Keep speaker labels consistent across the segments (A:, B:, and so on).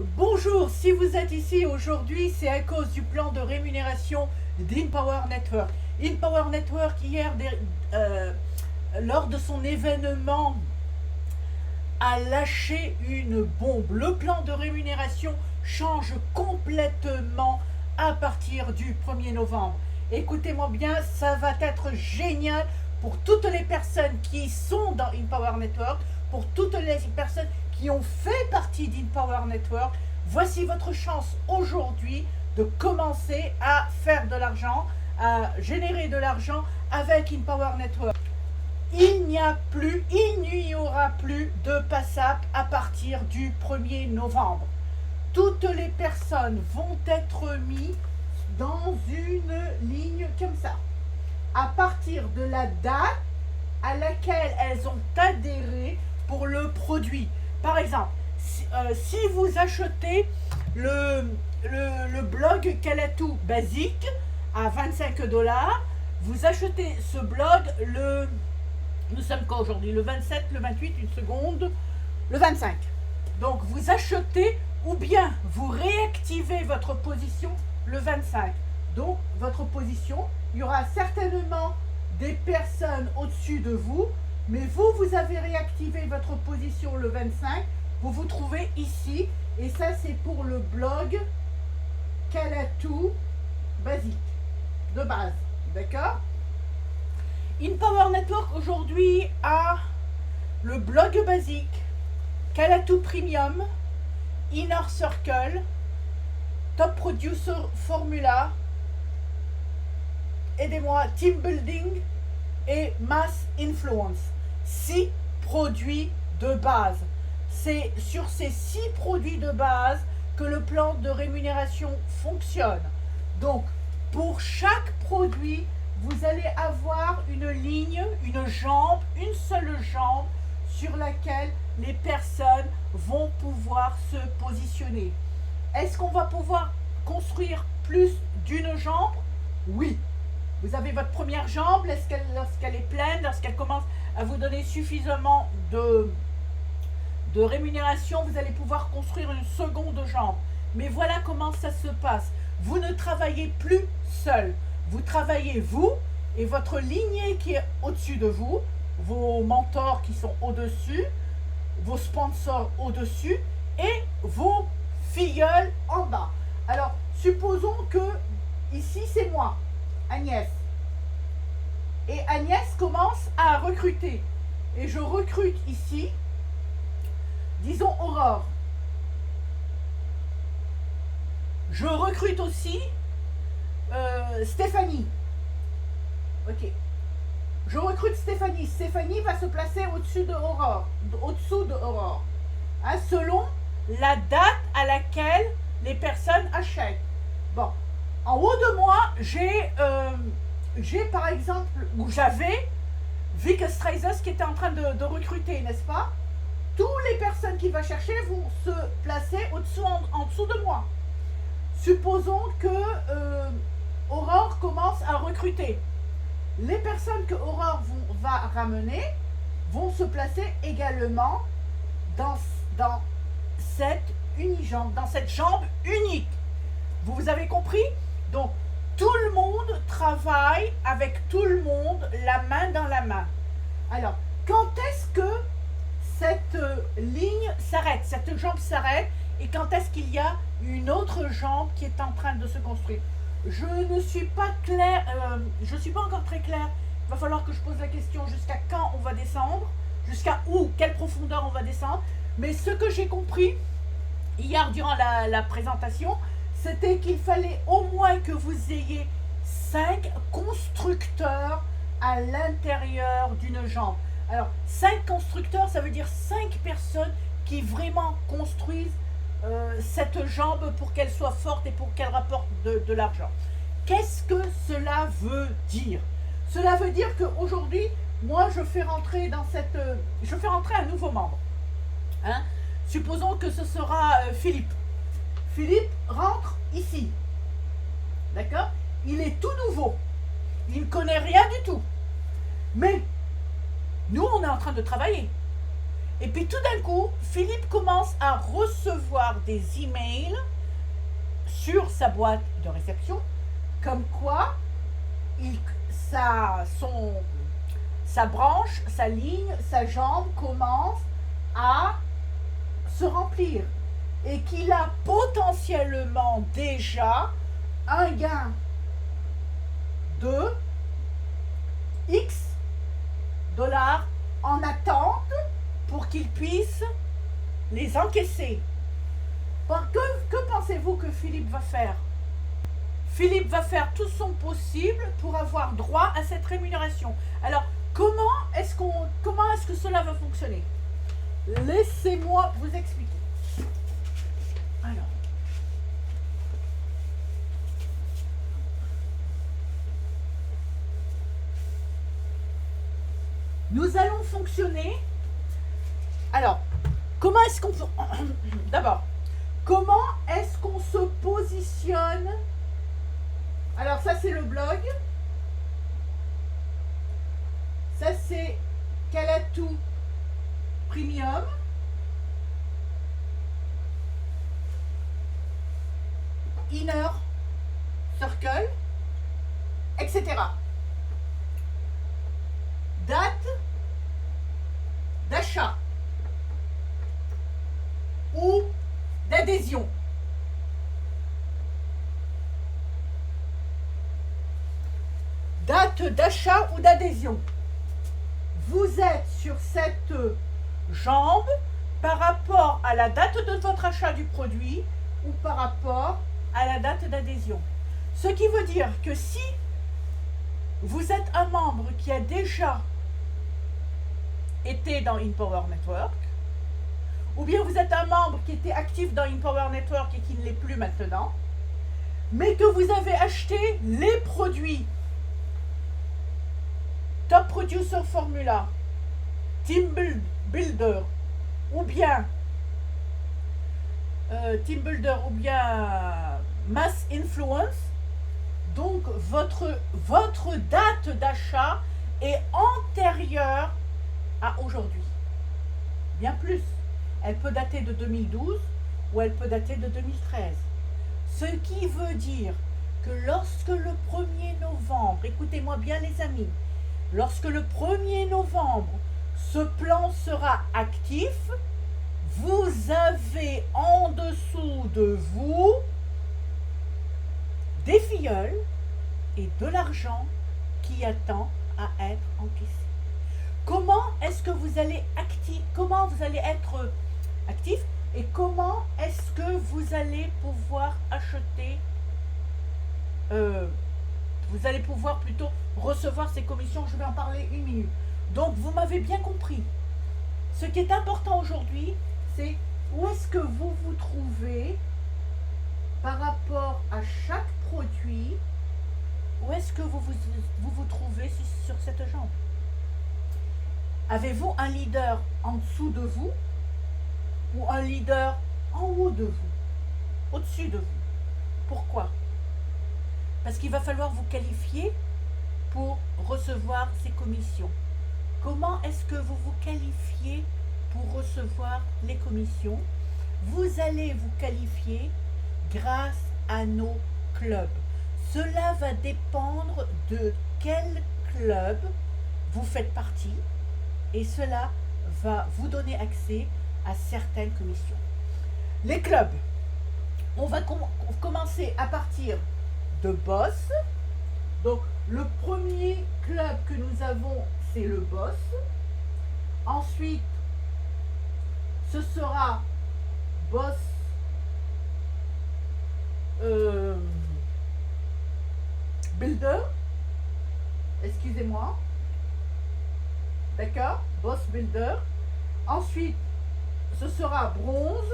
A: Bonjour, si vous êtes ici aujourd'hui, c'est à cause du plan de rémunération d'InPower Network. InPower Network, hier, lors de son événement, a lâché une bombe. Le plan de rémunération change complètement à partir du 1er novembre. Écoutez-moi bien, ça va être génial pour toutes les personnes qui sont dans InPower Network, pour toutes les personnes qui ont fait partie d'InPower Network. Voici votre chance aujourd'hui de commencer à faire de l'argent, à générer de l'argent avec InPower Network. Il n'y aura plus de PASAP à partir du 1er novembre. Toutes les personnes vont être mises dans une ligne comme ça. À partir de la date à laquelle elles ont adhéré pour le produit. Par exemple, si vous achetez le blog Calatou basique à 25 $, vous achetez ce blog nous sommes quoi aujourd'hui? Le 27, le 28, une seconde, le 25. Donc vous achetez ou bien vous réactivez votre position le 25. Donc votre position, il y aura certainement des personnes au-dessus de vous, mais vous avez réactivé votre position le 25, vous vous trouvez ici, et ça c'est pour le blog Calatou basique, de base, d'accord? InPower Network aujourd'hui a le blog basique, Calatou Premium, Inner Circle, Top Producer Formula, aidez-moi, Team Building et Mass Influence. 6 produits de base. C'est sur ces 6 produits de base que le plan de rémunération fonctionne. Donc, pour chaque produit, vous allez avoir une ligne, une jambe, une seule jambe sur laquelle les personnes vont pouvoir se positionner. Est-ce qu'on va pouvoir construire plus d'une jambe? Oui. Vous avez votre première jambe, lorsqu'elle est pleine, lorsqu'elle commence à vous donner suffisamment de rémunération, vous allez pouvoir construire une seconde jambe. Mais voilà comment ça se passe. Vous ne travaillez plus seul. Vous travaillez vous et votre lignée qui est au-dessus de vous, vos mentors qui sont au-dessus, vos sponsors au-dessus et vos filleuls en bas. Alors, supposons que ici c'est moi, Agnès. Et Agnès commence à recruter. Et je recrute ici, disons Aurore. Je recrute aussi Stéphanie. Ok. Je recrute Stéphanie. Stéphanie va se placer au-dessus de Aurore. Au-dessous de Aurore. Hein, selon la date à laquelle les personnes achètent. Bon. En haut de moi, j'ai par exemple, ou j'avais Vic Streisers qui était en train de recruter, n'est-ce pas? Toutes les personnes qu'il va chercher vont se placer au-dessous, en dessous de moi. Supposons que Aurore commence à recruter. Les personnes que Aurore va ramener vont se placer également dans cette unijambe, dans cette jambe unique. Vous avez compris? Donc, tout le monde travaille avec tout le monde, la main dans la main. Alors, quand est-ce que cette ligne s'arrête, cette jambe s'arrête, et quand est-ce qu'il y a une autre jambe qui est en train de se construire? Je ne suis pas claire, je ne suis pas encore très claire. Il va falloir que je pose la question jusqu'à quand on va descendre, jusqu'à où, quelle profondeur on va descendre. Mais ce que j'ai compris hier durant la présentation, c'était qu'il fallait au moins que vous ayez 5 constructeurs à l'intérieur d'une jambe. Alors, 5 constructeurs, ça veut dire 5 personnes qui vraiment construisent cette jambe pour qu'elle soit forte et pour qu'elle rapporte de l'argent. Qu'est-ce que cela veut dire? Cela veut dire qu'aujourd'hui, moi, je fais rentrer un nouveau membre. Hein? Supposons que ce sera Philippe. Philippe rentre ici. D'accord? Il est tout nouveau. Il ne connaît rien du tout. Mais nous, on est en train de travailler. Et puis tout d'un coup, Philippe commence à recevoir des emails sur sa boîte de réception, comme quoi sa branche, sa ligne, sa jambe commence à se remplir et qu'il a potentiellement déjà un gain de X dollars en attente pour qu'il puisse les encaisser. Que pensez-vous que Philippe va faire? Philippe va faire tout son possible pour avoir droit à cette rémunération. Alors, comment est-ce que cela va fonctionner? Laissez-moi vous expliquer. Alors, nous allons fonctionner. Alors, comment est-ce qu'on... D'abord, comment est-ce qu'on se positionne? Alors ça c'est le blog. Ça c'est Calatou Premium. Inner Circle, etc. Date d'achat ou d'adhésion. Date d'achat ou d'adhésion. Vous êtes sur cette jambe par rapport à la date de votre achat du produit ou par rapport à la date d'adhésion. Ce qui veut dire que si vous êtes un membre qui a déjà été dans InPower Network, ou bien vous êtes un membre qui était actif dans InPower Network et qui ne l'est plus maintenant, mais que vous avez acheté les produits Top Producer Formula, Team Builder, ou bien Team Builder, ou bien Mass Influence, donc votre date d'achat est antérieure à aujourd'hui. Bien plus. Elle peut dater de 2012 ou elle peut dater de 2013. Ce qui veut dire que lorsque le 1er novembre, écoutez-moi bien les amis, lorsque le 1er novembre, ce plan sera actif, vous avez en dessous de vous des filleuls et de l'argent qui attend à être encaissé. Comment est-ce que vous allez être actif et comment est-ce que vous allez pouvoir acheter, vous allez pouvoir plutôt recevoir ces commissions? Je vais en parler une minute. Donc vous m'avez bien compris. Ce qui est important aujourd'hui, c'est où est-ce que vous vous trouvez par rapport à chaque produit, où est-ce que vous vous trouvez sur cette jambe? Avez-vous un leader en dessous de vous ou un leader en haut de vous, au-dessus de vous? Pourquoi? Parce qu'il va falloir vous qualifier pour recevoir ces commissions. Comment est-ce que vous vous qualifiez pour recevoir les commissions? Vous allez vous qualifier grâce à nos clubs. Cela va dépendre de quel club vous faites partie et cela va vous donner accès à certaines commissions. Les clubs, on va commencer à partir de Boss. Donc le premier club que nous avons, c'est le Boss. Ensuite, ce sera Boss Builder. Excusez-moi. D'accord? Boss Builder. Ensuite, ce sera Bronze.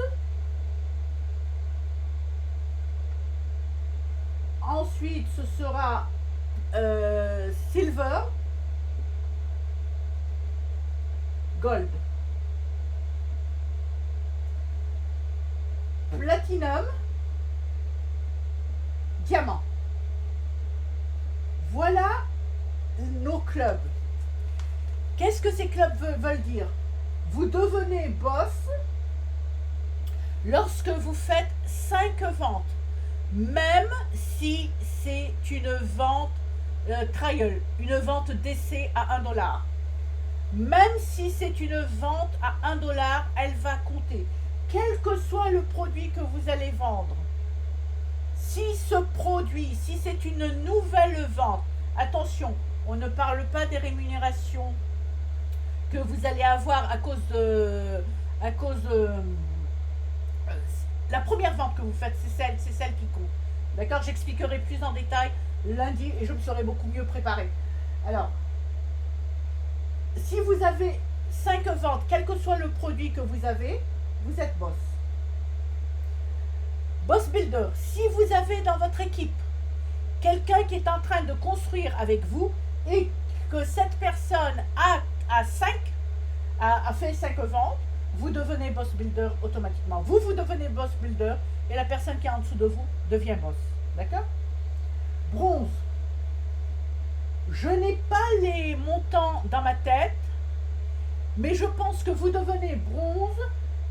A: Ensuite, ce sera Silver. Gold. Platinum. Diamant. Voilà nos clubs. Qu'est-ce que ces clubs veulent dire? Vous devenez boss lorsque vous faites 5 ventes, même si c'est une vente trial, une vente d'essai à 1 dollar. Même si c'est une vente à 1 dollar, elle va compter. Quel que soit le produit que vous allez vendre. Si ce produit, si c'est une nouvelle vente, attention, on ne parle pas des rémunérations que vous allez avoir à cause de la première vente que vous faites, c'est celle qui compte. D'accord? J'expliquerai plus en détail lundi et je me serai beaucoup mieux préparée. Alors, si vous avez 5 ventes, quel que soit le produit que vous avez, vous êtes boss. Boss builder, si vous avez dans votre équipe quelqu'un qui est en train de construire avec vous et que cette personne a fait 5 ventes, vous devenez boss builder automatiquement. Vous devenez boss builder et la personne qui est en dessous de vous devient boss. D'accord? Bronze. Je n'ai pas les montants dans ma tête, mais je pense que vous devenez bronze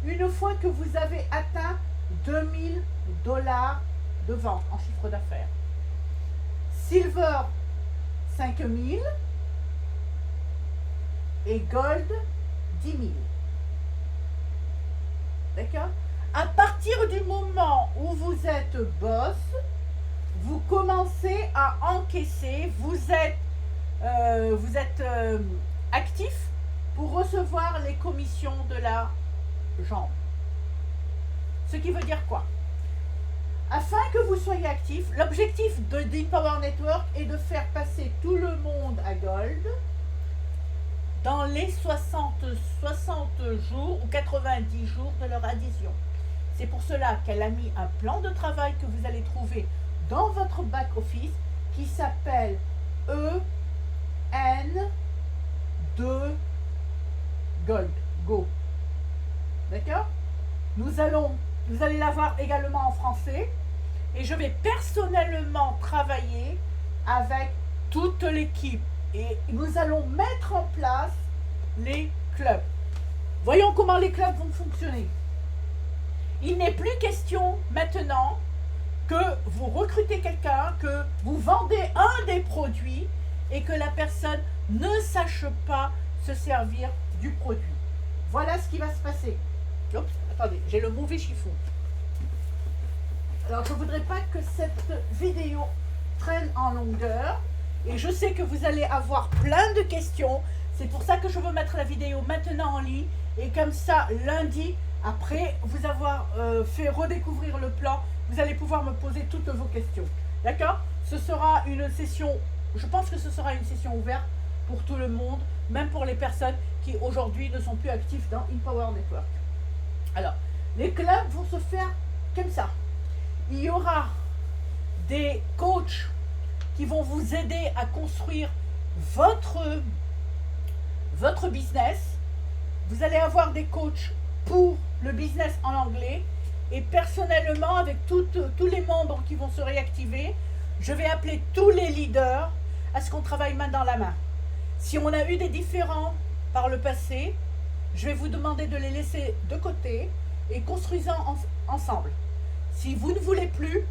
A: une fois que vous avez atteint 2000 $ de vente en chiffre d'affaires. Silver, 5000 et gold, 10 000. D'accord? À partir du moment où vous êtes boss, vous commencez à encaisser, vous êtes actif pour recevoir les commissions de la jambe. Ce qui veut dire quoi? Afin que vous soyez actif, l'objectif d'InPower Network est de faire passer tout le monde à Gold dans les 60 jours ou 90 jours de leur adhésion. C'est pour cela qu'elle a mis un plan de travail que vous allez trouver dans votre back-office qui s'appelle EN2 Gold. Go. D'accord? Vous allez l'avoir également en français et je vais personnellement travailler avec toute l'équipe et nous allons mettre en place les clubs. Voyons comment les clubs vont fonctionner. Il n'est plus question maintenant que vous recrutez quelqu'un, que vous vendez un des produits et que la personne ne sache pas se servir du produit. Voilà ce qui va se passer. Oups, attendez, j'ai le mauvais chiffon. Alors, je ne voudrais pas que cette vidéo traîne en longueur. Et je sais que vous allez avoir plein de questions. C'est pour ça que je veux mettre la vidéo maintenant en ligne. Et comme ça, lundi, après vous avoir fait redécouvrir le plan, vous allez pouvoir me poser toutes vos questions. D'accord? Ce sera une session, je pense que ce sera une session ouverte pour tout le monde, même pour les personnes qui aujourd'hui ne sont plus actifs dans InPower Network. Alors, les clubs vont se faire comme ça. Il y aura des coachs qui vont vous aider à construire votre business. Vous allez avoir des coachs pour le business en anglais. Et personnellement, avec tous les membres qui vont se réactiver, je vais appeler tous les leaders à ce qu'on travaille main dans la main. Si on a eu des différends par le passé, je vais vous demander de les laisser de côté et construisons ensemble. Si vous ne voulez plus,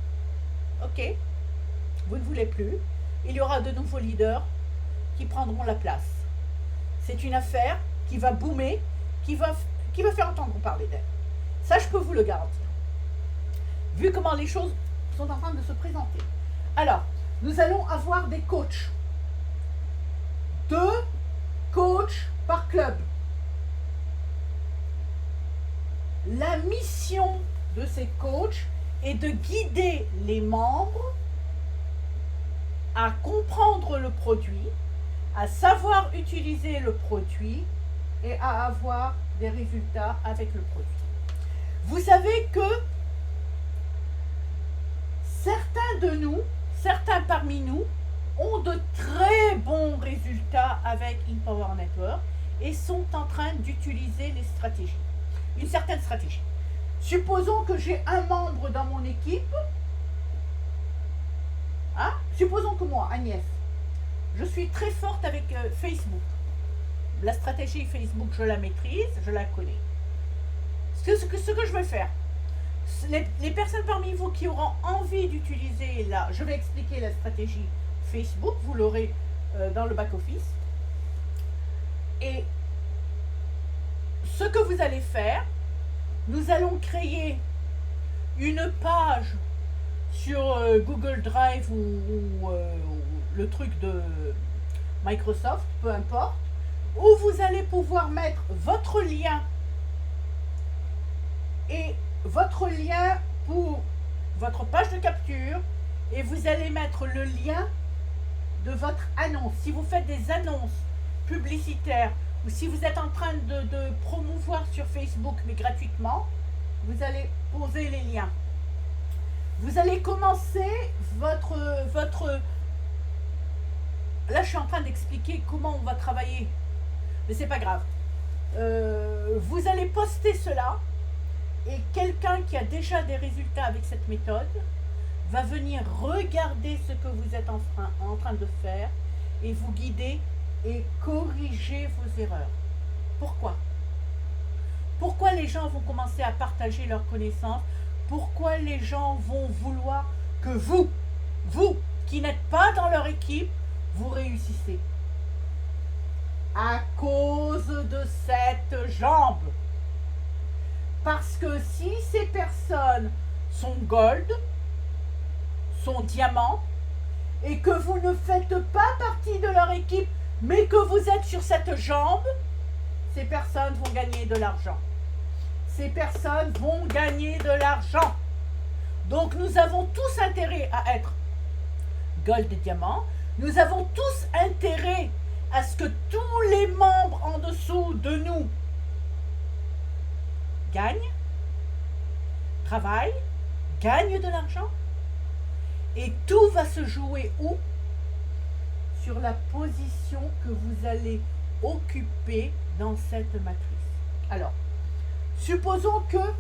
A: ok, vous ne voulez plus, il y aura de nouveaux leaders qui prendront la place. C'est une affaire qui va boomer, qui va faire entendre parler d'elle. Ça, je peux vous le garantir. Vu comment les choses sont en train de se présenter. Alors, nous allons avoir des coachs. 2 coachs par club. La mission de ces coachs est de guider les membres à comprendre le produit, à savoir utiliser le produit et à avoir des résultats avec le produit. Vous savez que certains parmi nous ont de très bons résultats avec InPower Network et sont en train d'utiliser les stratégies, une certaine stratégie. Supposons que j'ai un membre dans mon équipe. Supposons que moi, Agnès, je suis très forte avec Facebook. La stratégie Facebook, je la maîtrise, je la connais. Ce que je vais faire, les personnes parmi vous qui auront envie d'utiliser je vais expliquer la stratégie Facebook, vous l'aurez dans le back-office. Et ce que vous allez faire, nous allons créer une page sur Google Drive ou le truc de Microsoft, peu importe, où vous allez pouvoir mettre votre lien et votre lien pour votre page de capture, et vous allez mettre le lien de votre annonce. Si vous faites des annonces publicitaires ou si vous êtes en train de promouvoir sur Facebook mais gratuitement, vous allez poser les liens. Vous allez commencer votre... Là, je suis en train d'expliquer comment on va travailler, mais c'est pas grave. Vous allez poster cela, et quelqu'un qui a déjà des résultats avec cette méthode va venir regarder ce que vous êtes en train de faire et vous guider et corriger vos erreurs. Pourquoi? Pourquoi les gens vont commencer à partager leurs connaissances? Pourquoi les gens vont vouloir que vous qui n'êtes pas dans leur équipe, vous réussissez? À cause de cette jambe. Parce que si ces personnes sont gold, sont diamants, et que vous ne faites pas partie de leur équipe, mais que vous êtes sur cette jambe, ces personnes vont gagner de l'argent. Ces personnes vont gagner de l'argent. Donc nous avons tous intérêt à être gold et diamant. Nous avons tous intérêt à ce que tous les membres en dessous de nous gagnent, travaillent, gagnent de l'argent. Et tout va se jouer où? Sur la position que vous allez occuper dans cette matrice. Alors, supposons que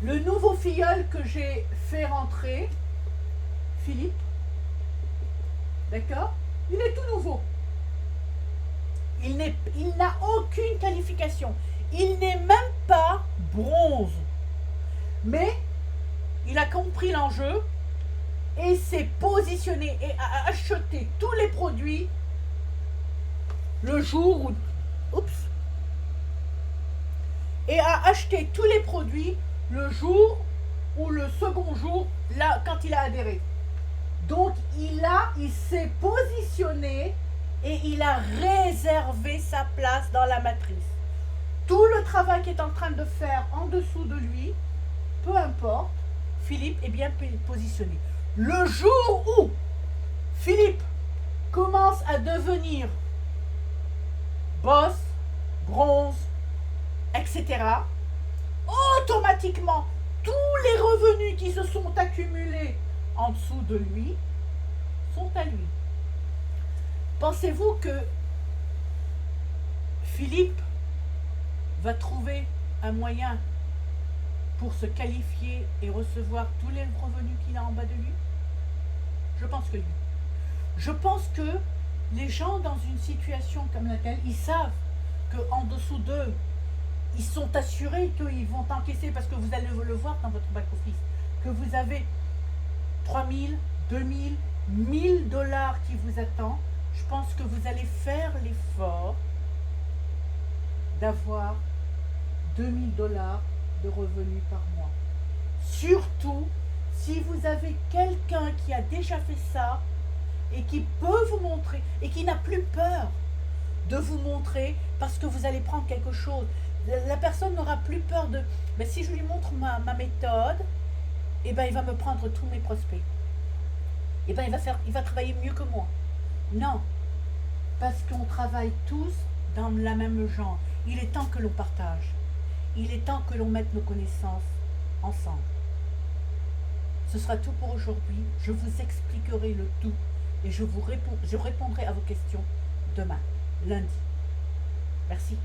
A: le nouveau filleul que j'ai fait rentrer, Philippe, d'accord? Il est tout nouveau. Il n'a aucune qualification. Il n'est même pas bronze. Mais il a compris l'enjeu et s'est positionné et a acheté tous les produits le jour où... Oups. Et a acheté tous les produits le jour ou le second jour, là, quand il a adhéré. Donc, il s'est positionné et il a réservé sa place dans la matrice. Tout le travail qu'il est en train de faire en dessous de lui, peu importe, Philippe est bien positionné. Le jour où Philippe commence à devenir boss, bronze, etc., automatiquement, tous les revenus qui se sont accumulés en dessous de lui sont à lui. Pensez-vous que Philippe va trouver un moyen pour se qualifier et recevoir tous les revenus qu'il a en bas de lui? Je pense que oui. Je pense que les gens dans une situation comme laquelle, ils savent qu'en dessous d'eux, ils sont assurés qu'ils vont encaisser, parce que vous allez le voir dans votre back-office, que vous avez 3 000, 2 000, 1 000 $ qui vous attend. Je pense que vous allez faire l'effort d'avoir 2 000 $ de revenus par mois. Surtout si vous avez quelqu'un qui a déjà fait ça et qui peut vous montrer et qui n'a plus peur de vous montrer, parce que vous allez prendre quelque chose. La personne n'aura plus peur de... Mais si je lui montre ma méthode, eh ben, il va me prendre tous mes prospects. Eh ben, il va travailler mieux que moi. Non, parce qu'on travaille tous dans la même genre. Il est temps que l'on partage. Il est temps que l'on mette nos connaissances ensemble. Ce sera tout pour aujourd'hui. Je vous expliquerai le tout et je répondrai à vos questions demain, lundi. Merci.